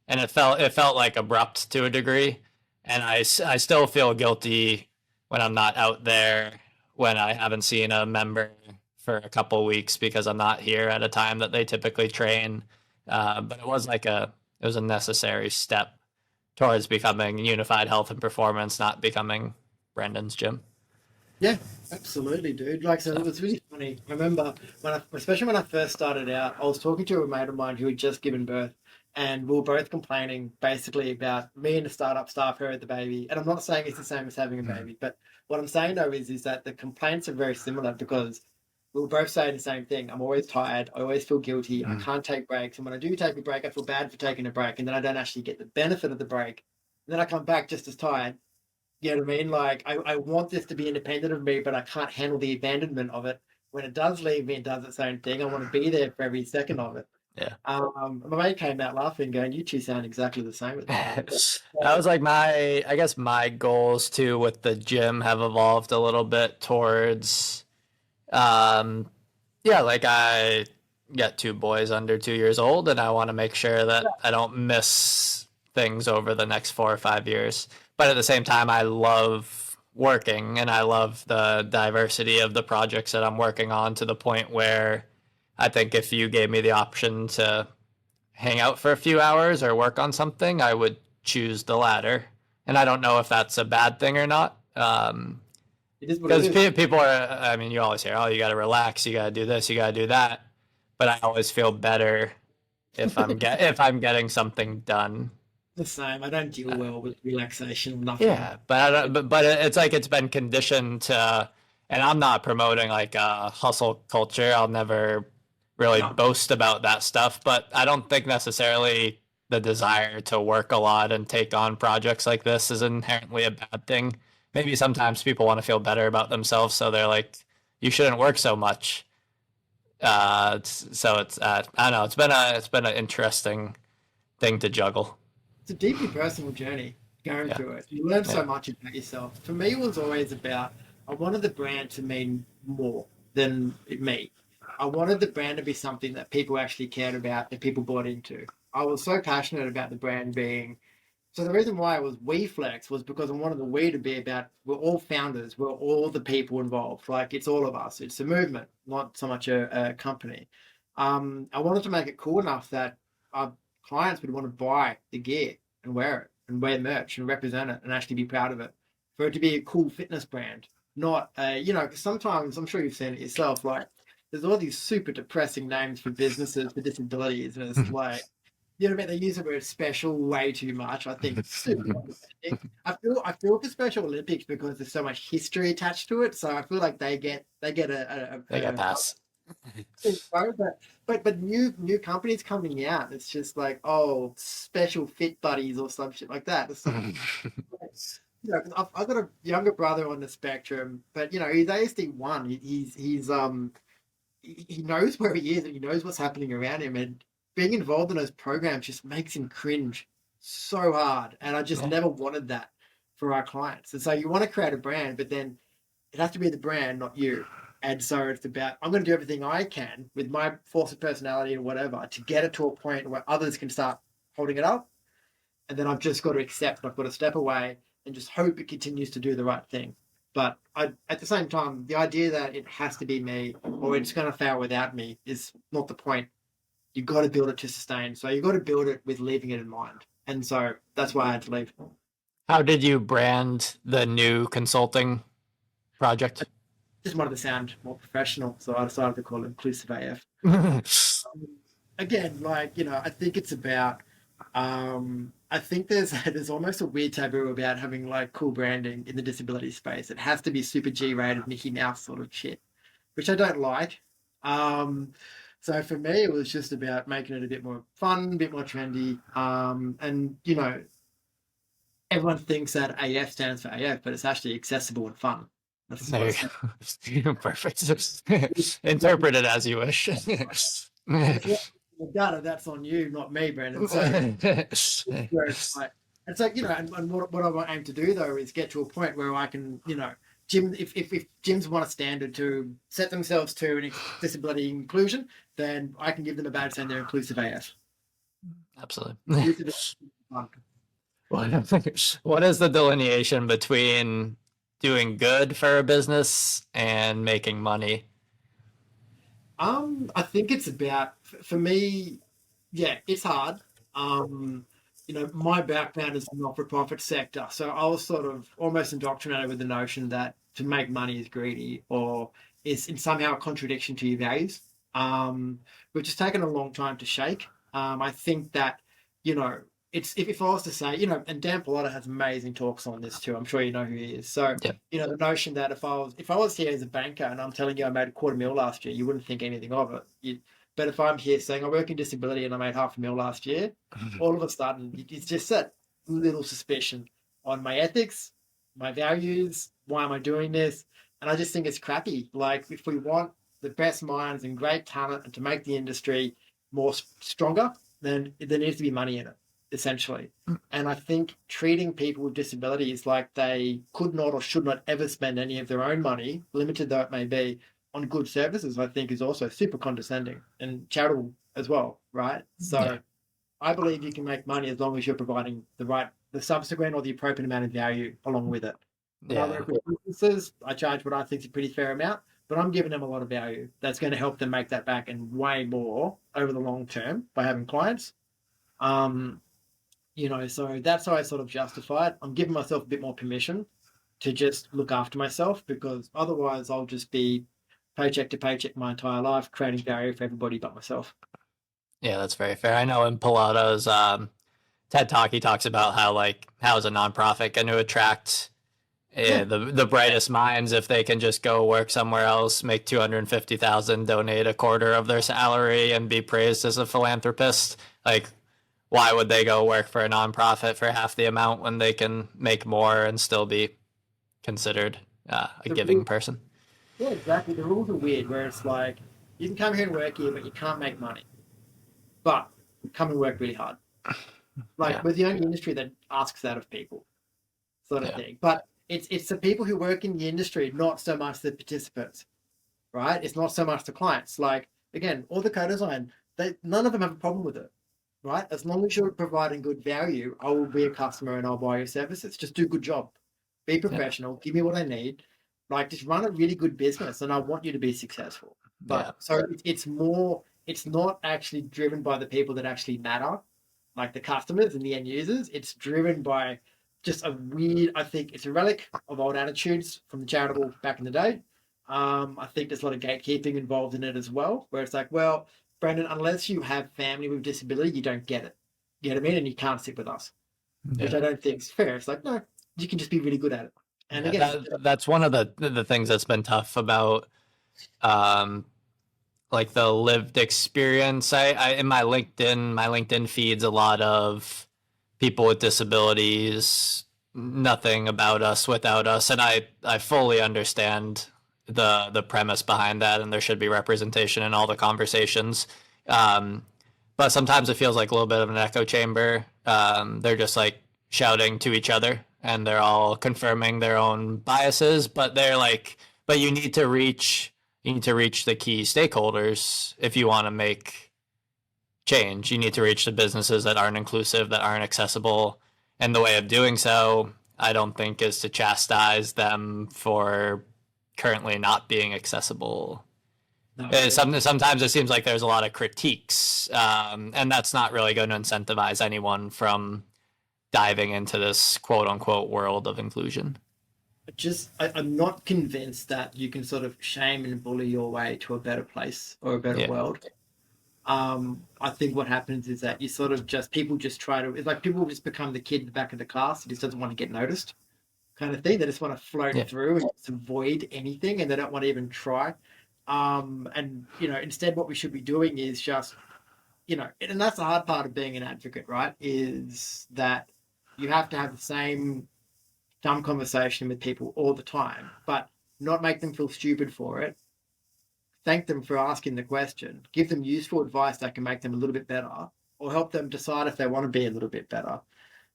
A: and it felt like abrupt to a degree. And I still feel guilty when I'm not out there, when I haven't seen a member for a couple weeks because I'm not here at a time that they typically train. But it was a necessary step towards becoming unified health and performance, not becoming Brendan's gym.
B: Yeah, absolutely, dude. Like, so it
A: So
B: was really funny. I remember especially when I first started out, I was talking to a mate of mine who had just given birth, and we were both complaining basically about me and the startup staff who had the baby. And I'm not saying it's the same as having a baby, but what I'm saying though is that the complaints are very similar because we were both saying the same thing. I'm always tired. I always feel guilty. I can't take breaks. And when I do take a break, I feel bad for taking a break. And then I don't actually get the benefit of the break. And then I come back just as tired. You know what I mean? Like I want this to be independent of me, but I can't handle the abandonment of it. When it does leave me and does its own thing, I want to be there for every second of it.
A: yeah.
B: My mate came out laughing, going, "You two sound exactly the same at the moment."
A: That was like I guess my goals too with the gym have evolved a little bit towards, um, yeah, like I got two boys under 2 years old, and I want to make sure that I don't miss things over the next 4 or 5 years. But at the same time, I love working and I love the diversity of the projects that I'm working on to the point where I think if you gave me the option to hang out for a few hours or work on something, I would choose the latter. And I don't know if that's a bad thing or not.
B: It is what it
A: Because
B: is.
A: people are, I mean, you always hear, oh, you got to relax, you got to do this, you got to do that. But I always feel better if I'm getting something done.
B: The same. I don't deal well with relaxation or nothing.
A: Yeah, but I don't, but it's like it's been conditioned to, and I'm not promoting like a hustle culture. I'll never really
B: No,
A: boast about that stuff, but I don't think necessarily the desire to work a lot and take on projects like this is inherently a bad thing. Maybe sometimes people want to feel better about themselves, so they're like, you shouldn't work so much. So it's I don't know. It's been an interesting thing to juggle.
B: it's a deeply personal journey going
A: Yeah,
B: through it. You learn
A: yeah,
B: so much about yourself. For me, it was always about I wanted the brand to mean more than me. I wanted the brand to be something that people actually cared about and people bought into. I was so passionate about the brand being so the reason why it was WeFlex was because I wanted the we to be about we're all founders, we're all the people involved. Like it's all of us. It's a movement, not so much a company. I wanted to make it cool enough that our clients would want to buy the gear and wear it and wear merch and represent it and actually be proud of it. For it to be a cool fitness brand, not because sometimes I'm sure you've seen it yourself, like there's all these super depressing names for businesses for disabilities, and it's like you know what I mean? They use the word special way too much. I think it's super condescending. I feel for Special Olympics because there's so much history attached to it. So I feel like they get
A: they got pass.
B: but new companies coming out, it's just like oh special fit buddies or some shit like that. It's like, I've got a younger brother on the spectrum, but he's ASD1. He knows where he is and he knows what's happening around him, and being involved in those programs just makes him cringe so hard, and I just
A: Yeah.
B: never wanted that for our clients. And so you want to create a brand, but then it has to be the brand, not you. And so it's about I'm going to do everything I can with my force of personality or whatever to get it to a point where others can start holding it up, and then I've just got to accept I've got to step away and just hope it continues to do the right thing. But at the same time, the idea that it has to be me or it's going to fail without me is not the point. You've got to build it to sustain. So you've got to build it with leaving it in mind. And so that's why I had to leave.
A: How did you brand the new consulting project?
B: Just wanted to sound more professional. So I decided to call it Inclusive AF. Again, I think it's about I think there's almost a weird taboo about having like cool branding in the disability space. It has to be super G rated Mickey Mouse sort of shit, which I don't like. Um so for me it was just about making it a bit more fun, a bit more trendy. And everyone thinks that AF stands for AF, but it's actually accessible and fun. That's what
A: There
B: it stands
A: you go. Perfect.
B: for.
A: Interpret it as you wish.
B: If you have data, that's on you, not me, Brandon. So where it's like, and what I aim to do though is get to a point where I can, gym, if gyms want a standard to set themselves to an disability inclusion, then I can give them a badge saying they're inclusive AF.
A: Absolutely.
B: Inclusive AF.
A: What is the delineation between doing good for a business and making money?
B: I think it's about for me, yeah, it's hard. Um, my background is the not-for-profit sector, so I was sort of almost indoctrinated with the notion that to make money is greedy or is in somehow a contradiction to your values. Which has taken a long time to shake. I think that, you know, it's if I was to say, and Dan Pallotta has amazing talks on this too. I'm sure you know who he is. So,
A: Yeah.
B: the notion that if I was here as a banker and I'm telling you I made a quarter mil last year, you wouldn't think anything of it. But if I'm here saying I work in disability and I made half a mil last year, all of a sudden it's just that little suspicion on my ethics, my values, why am I doing this? And I just think it's crappy. Like if we want the best minds and great talent and to make the industry more stronger, then there needs to be money in it, essentially. And I think treating people with disabilities like they could not or should not ever spend any of their own money, limited though it may be, on good services, I think is also super condescending and charitable as well, right?
A: Yeah.
B: So I believe you can make money as long as you're providing the subsequent or the appropriate amount of value along with it. When I
A: Yeah.
B: work with businesses, I charge what I think is a pretty fair amount, but I'm giving them a lot of value that's going to help them make that back and way more over the long term by having clients. Um, so that's how I sort of justify it. I'm giving myself a bit more permission to just look after myself because otherwise I'll just be paycheck to paycheck my entire life, creating value for everybody but myself.
A: Yeah, that's very fair. I know in Pilatos, TED Talk, he talks about how is a nonprofit going to attract
B: Yeah,
A: the brightest minds if they can just go work somewhere else, make 250,000, donate a quarter of their salary, and be praised as a philanthropist. Like, why would they go work for a nonprofit for half the amount when they can make more and still be considered a
B: the
A: giving
B: rules,
A: person?
B: yeah, exactly. The rules are weird where it's like you can come here and work here, but you can't make money. But come and work really hard. Like
A: Yeah,
B: we're the only industry that asks that of people, sort of
A: yeah,
B: thing. But it's the people who work in the industry, not so much the participants, right? It's not so much the clients. Like again, all the co-design, none of them have a problem with it, right? As long as you're providing good value, I will be a customer and I'll buy your services. Just do a good job, be
A: yeah,
B: professional, give me what I need, like just run a really good business, and I want you to be successful.
A: yeah,
B: But so it's more, it's not actually driven by the people that actually matter, like the customers and the end users. It's driven by just a weird, I think it's a relic of old attitudes from the charitable back in the day. I think there's a lot of gatekeeping involved in it as well, where it's like, well, Brandon, unless you have family with disability, you don't get it. You know what I mean? And you can't sit with us, which
A: yeah.
B: I don't think is fair. It's like, no, you can just be really good at it. And
A: Yeah,
B: again,
A: that's one of the things that's been tough about um like the lived experience. I in my LinkedIn feeds a lot of people with disabilities, nothing about us without us, and I fully understand the premise behind that, and there should be representation in all the conversations. Um, but sometimes it feels like a little bit of an echo chamber. They're just like shouting to each other, and they're all confirming their own biases, but they're like, but you need to reach the key stakeholders if you want to make change. You need to reach the businesses that aren't inclusive, that aren't accessible. And the way of doing so, I don't think, is to chastise them for currently not being accessible.
B: no, definitely.
A: Sometimes it seems like there's a lot of critiques, and that's not really going to incentivize anyone from diving into this quote unquote world of inclusion.
B: I'm not convinced that you can sort of shame and bully your way to a better place or a better
A: Yeah.
B: world. I think what happens is that you sort of just people just try to it's like people just become the kid in the back of the class who just doesn't want to get noticed, kind of thing. They just want to float
A: Yeah.
B: through and just avoid anything, and they don't want to even try. And instead, what we should be doing is just and that's the hard part of being an advocate, right? Is that you have to have the same dumb conversation with people all the time, but not make them feel stupid for it. Thank them for asking the question, give them useful advice that can make them a little bit better, or help them decide if they want to be a little bit better.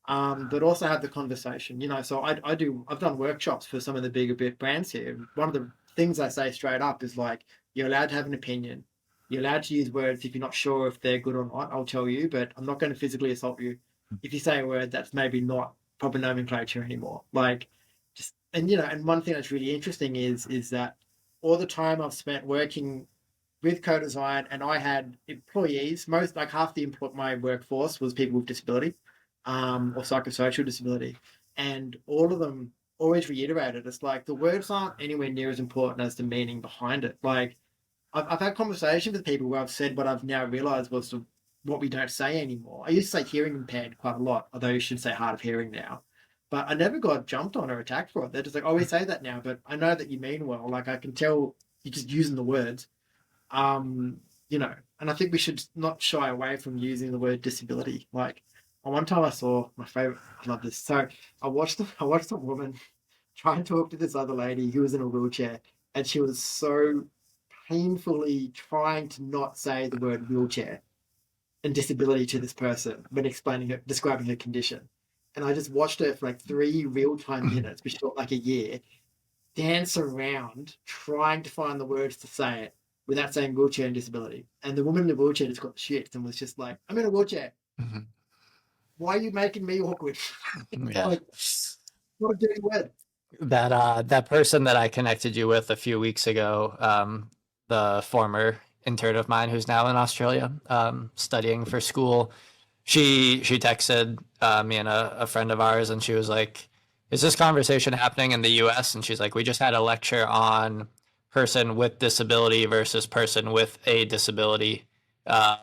B: But also have the conversation. So I've done workshops for some of the bigger bit brands here. One of the things I say straight up is like, you're allowed to have an opinion. You're allowed to use words if you're not sure if they're good or not. I'll tell you, but I'm not going to physically assault you. if you say a word that's maybe not proper nomenclature anymore. Like just and and one thing that's really interesting is that all the time I've spent working with co-design and I had employees, most like half my workforce was people with disability, or psychosocial disability. And all of them always reiterated it's like the words aren't anywhere near as important as the meaning behind it. Like I've had conversations with people where I've said what I've now realized was what we don't say anymore. I used to say hearing impaired quite a lot, although you should say hard of hearing now. But I never got jumped on or attacked for it. They're just like, oh, we say that now, but I know that you mean well. Like I can tell you're just using the words. Um, and I think we should not shy away from using the word disability. Like one time I saw my favorite, I love this. So I watched a woman try and talk to this other lady who was in a wheelchair, and she was so painfully trying to not say the word wheelchair and disability to this person when describing her condition. And I just watched her for like 3 real-time minutes, which felt like a year, dance around trying to find the words to say it without saying wheelchair and disability. And the woman in the wheelchair just got shit and was just like, I'm in a wheelchair.
A: Mhm.
B: Why are you making me awkward?
A: Yeah.
B: Like, what a dirty word.
A: That person that I connected you with a few weeks ago, the former intern of mine who's now in Australia, studying for school, she texted me and a friend of ours, and she was like, "Is this conversation happening in the U.S.?" And she's like, "We just had a lecture on person with disability versus person with a disability,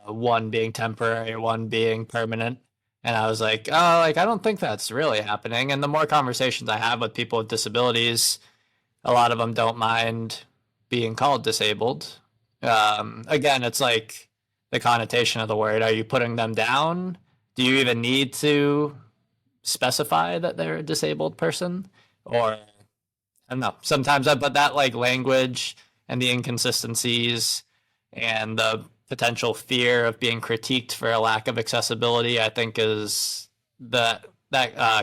A: one being temporary, one being permanent." And I was like, "Oh, like I don't think that's really happening." And the more conversations I have with people with disabilities, a lot of them don't mind being called disabled. Again, it's like the connotation of the word. Are you putting them down? Do you even need to specify that they're a disabled person? Or I don't know. Sometimes I put that like language and the inconsistencies and the potential fear of being critiqued for a lack of accessibility, I think is that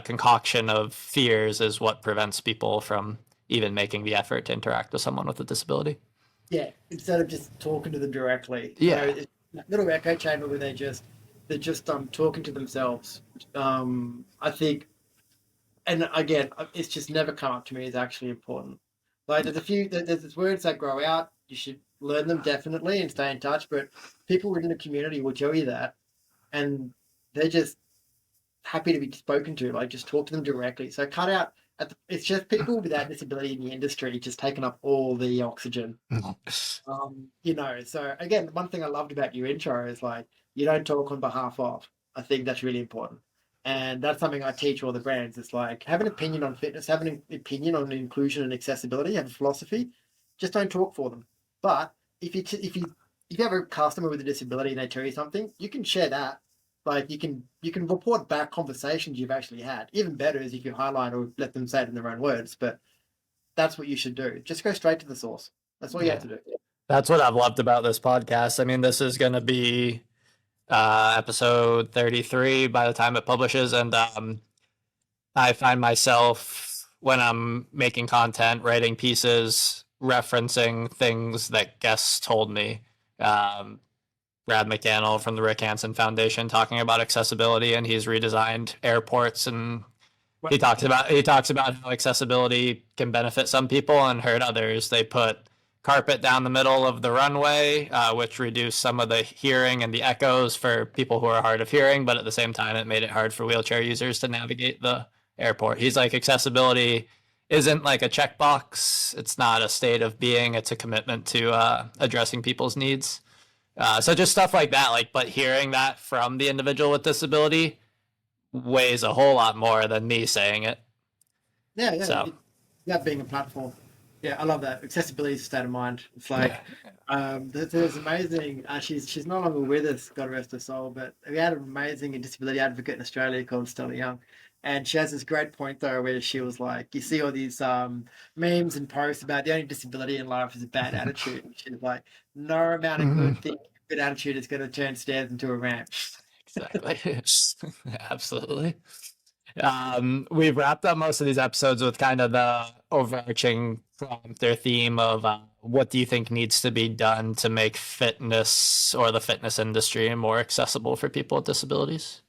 A: concoction of fears is what prevents people from even making the effort to interact with someone with a disability.
B: Yeah, instead of just talking to them directly. So
A: Yeah.
B: it's that little echo chamber where they're just talking to themselves. I think, and again, it's just never come up to me as actually important. Like there's words that grow out. You should learn them definitely and stay in touch. But people within the community will tell you that, and they're just happy to be spoken to. Like just talk to them directly. So cut out. It's just people without disability in the industry just taking up all the oxygen. So again, one thing I loved about your intro is like you don't talk on behalf of. I think that's really important. And that's something I teach all the brands. It's like have an opinion on fitness, have an opinion on inclusion and accessibility, have a philosophy. Just don't talk for them. But if you have a customer with a disability and they tell you something, you can share that. Like you can report back conversations you've actually had. Even better is if you highlight or let them say it in their own words. But that's what you should do. Just go straight to the source. That's all you have
A: Yeah.
B: to do.
A: That's what I've loved about this podcast. I mean, this is going to be episode 33 by the time it publishes. And I find myself when I'm making content, writing pieces, referencing things that guests told me. Um, Brad McDaniel from the Rick Hansen Foundation talking about accessibility, and he's redesigned airports, and he talks about how accessibility can benefit some people and hurt others. They put carpet down the middle of the runway, which reduced some of the hearing and the echoes for people who are hard of hearing, but at the same time, it made it hard for wheelchair users to navigate the airport. He's like, accessibility isn't like a checkbox. It's not a state of being. It's a commitment to addressing people's needs. So just stuff like that, like, but hearing that from the individual with disability weighs a whole lot more than me saying it.
B: Yeah, yeah.
A: So
B: That being a platform. Yeah, I love that. Accessibility is a state of mind. It's
A: yeah,
B: like there's amazing. She's no longer with us, God rest her soul. But we had an amazing disability advocate in Australia called Stella Young, and she has this great point though, where she was like, you see all these memes and posts about the only disability in life is a bad attitude. And she's like, no amount of
A: Mhm.
B: good attitude is going to turn stairs into a ramp.
A: Exactly. Absolutely. We've wrapped up most of these episodes with kind of the overarching prompt or theme of what do you think needs to be done to make fitness or the fitness industry more accessible for people with disabilities?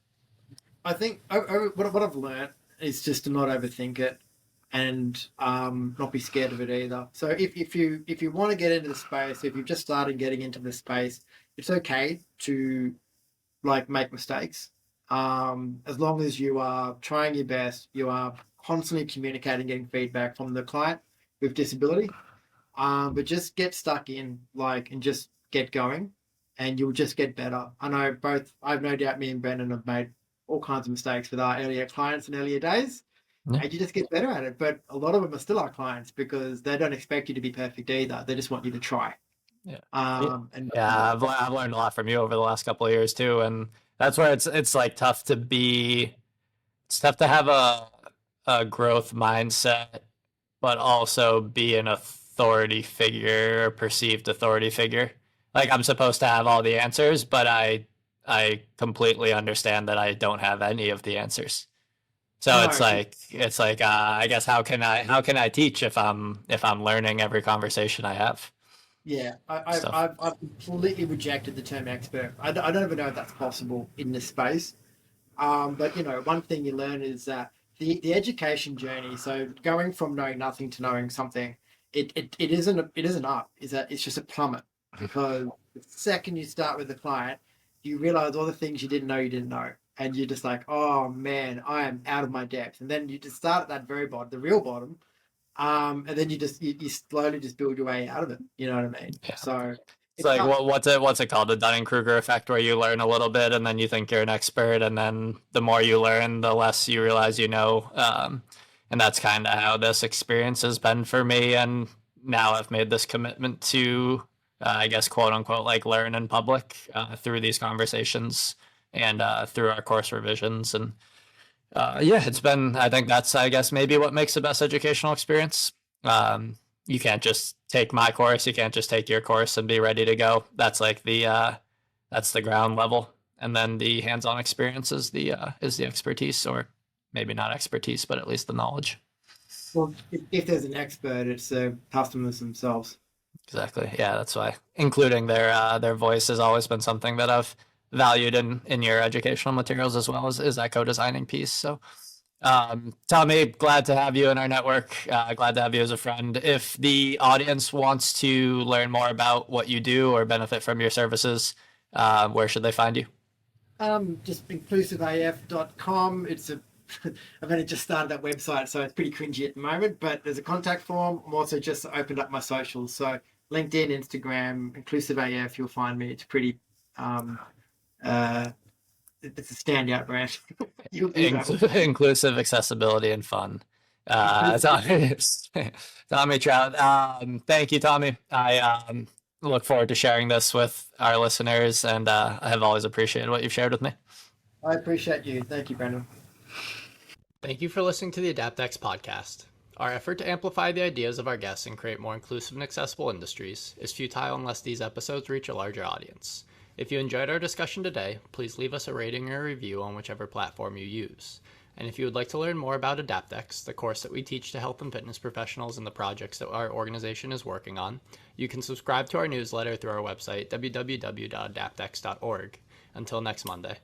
B: I think what I've learned is just to not overthink it and not be scared of it either. So if you want to get into the space, if you've just started getting into the space, it's okay to like make mistakes. As long as you are trying your best, you are constantly communicating, getting feedback from the client with disability. But just get stuck in, like, and just get going, and you'll just get better. I know both. I've no doubt me and Brendan have made all kinds of mistakes with our earlier clients in earlier days,
A: Yeah.
B: and you just get better at it. But a lot of them are still our clients because they don't expect you to be perfect either. They just want you to try.
A: Yeah.
B: And
A: Yeah, I've learned a lot from you over the last couple of years too, and that's where it's like tough to be. It's tough to have a growth mindset, but also be an authority figure or perceived authority figure. Like I'm supposed to have all the answers, but I completely understand that I don't have any of the answers. So
B: no,
A: it's like I guess how can I teach if I'm learning every conversation I have
B: yeah,
A: stuff.
B: I've completely rejected the term expert. I don't even know if that's possible in this space. But you know, one thing you learn is that the education journey. So going from knowing nothing to knowing something, it isn't up. Is that it's just a plummet because the second you start with the client, you realize all the things you didn't know, and you're just like, oh man, I am out of my depth. And then you just start at that very bottom, the real bottom, and then you slowly just build your way out of it. You know what I mean?
A: Yeah.
B: So
A: It's
B: it's
A: like
B: tough.
A: what's it called? The Dunning-Kruger effect, where you learn a little bit and then you think you're an expert, and then the more you learn, the less you realize you know. And that's kind of how this experience has been for me. And now I've made this commitment to, I guess, quote unquote, like learn in public through these conversations and through our course revisions. And yeah, it's been. I think that's, I guess, maybe what makes the best educational experience. Um, you can't just take my course. You can't just take your course and be ready to go. That's like that's the ground level, and then the hands-on experience is the expertise, or maybe not expertise, but at least the knowledge.
B: Well, if there's an expert, it's the customers themselves.
A: Exactly. Yeah, that's why including their voice has always been something that I've valued in your educational materials as well as is that co-designing piece. So Tommy, glad to have you in our network. Glad to have you as a friend. If the audience wants to learn more about what you do or benefit from your services, where should they find you?
B: Just inclusiveaf.com. It's a I've only just started that website, so it's pretty cringy at the moment. But there's a contact form. I'm also just opened up my socials, so LinkedIn, Instagram, Inclusive AF. You'll find me. It's pretty. Um, uh, it's a standout brand. You know,
A: Inclusive accessibility and fun.
B: inclusive.
A: Tommy, Tommy Trout. Thank you, Tommy. I look forward to sharing this with our listeners, and I have always appreciated what you've shared with me.
B: I appreciate you. Thank you, Brandon.
A: Thank you for listening to the AdaptX podcast. Our effort to amplify the ideas of our guests and create more inclusive and accessible industries is futile unless these episodes reach a larger audience. If you enjoyed our discussion today, please leave us a rating or a review on whichever platform you use. And if you would like to learn more about AdaptX, the course that we teach to health and fitness professionals and the projects that our organization is working on, you can subscribe to our newsletter through our website, www.adaptx.org. Until next Monday.